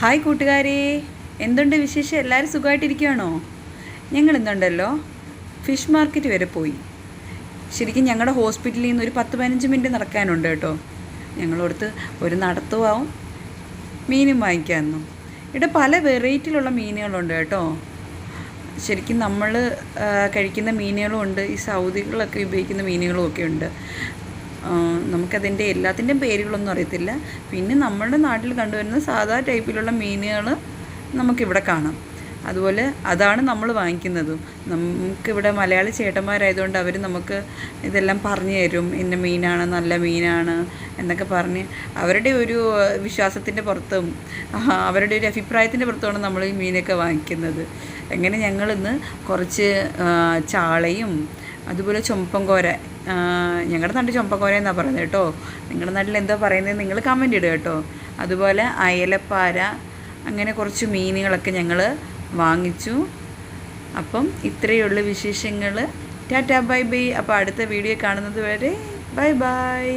Hi കൂട്ടുകാരെ, എന്തുണ്ട് വിശേഷം? എല്ലാവരും സുഖമായിട്ടിരിക്കുകയാണോ? ഞങ്ങൾ ഇന്നുണ്ടല്ലോ ഫിഷ് മാർക്കറ്റ് വരെ പോയി. ശരിക്കും ഞങ്ങളുടെ ഹോസ്പിറ്റലിൽ നിന്ന് ഒരു 10-15 മിനിറ്റ് നടക്കാനുണ്ട് കേട്ടോ. ഞങ്ങളോടത്ത് ഒരു നടത്തുവാവും മീനും വാങ്ങിക്കാമെന്നും. ഇവിടെ പല വെറൈറ്റിയിലുള്ള മീനുകളുണ്ട് കേട്ടോ. ശരിക്കും നമ്മൾ കഴിക്കുന്ന മീനുകളും ഉണ്ട്, ഈ സൗദികളൊക്കെ ഉപയോഗിക്കുന്ന മീനുകളും ഒക്കെ ഉണ്ട്. നമുക്കതിൻ്റെ എല്ലാത്തിൻ്റെയും പേരുകളൊന്നും അറിയത്തില്ല. പിന്നെ നമ്മുടെ നാട്ടിൽ കണ്ടുവരുന്ന സാധാ ടൈപ്പിലുള്ള മീനുകൾ നമുക്കിവിടെ കാണാം. അതുപോലെ അതാണ് നമ്മൾ വാങ്ങിക്കുന്നതും. നമുക്കിവിടെ മലയാളി ചേട്ടന്മാരായതുകൊണ്ട് അവർ നമുക്ക് ഇതെല്ലാം പറഞ്ഞു തരും. ഇന്ന മീനാണ്, നല്ല മീനാണ് എന്നൊക്കെ പറഞ്ഞ് അവരുടെ ഒരു വിശ്വാസത്തിൻ്റെ പുറത്തും അവരുടെ ഒരു അഭിപ്രായത്തിൻ്റെ പുറത്തുമാണ് നമ്മൾ ഈ മീനൊക്കെ വാങ്ങിക്കുന്നത്. അങ്ങനെ ഞങ്ങളിന്ന് കുറച്ച് ചാളയും അതുപോലെ ചുമപ്പൻകോര, ഞങ്ങളുടെ നാട്ടിൽ ചുമപ്പൻകോര എന്നാണ് പറയുന്നത് കേട്ടോ. നിങ്ങളുടെ നാട്ടിൽ എന്താ പറയുന്നത് നിങ്ങൾ കമൻ്റ് ഇടുക കേട്ടോ. അതുപോലെ അയലപ്പാര, അങ്ങനെ കുറച്ച് മീനുകളൊക്കെ ഞങ്ങൾ വാങ്ങിച്ചു. അപ്പം ഇത്രയുള്ള വിശേഷങ്ങൾ. Tata bye bye. അപ്പോൾ അടുത്ത വീഡിയോ കാണുന്നത് വരെ ബൈ ബൈ.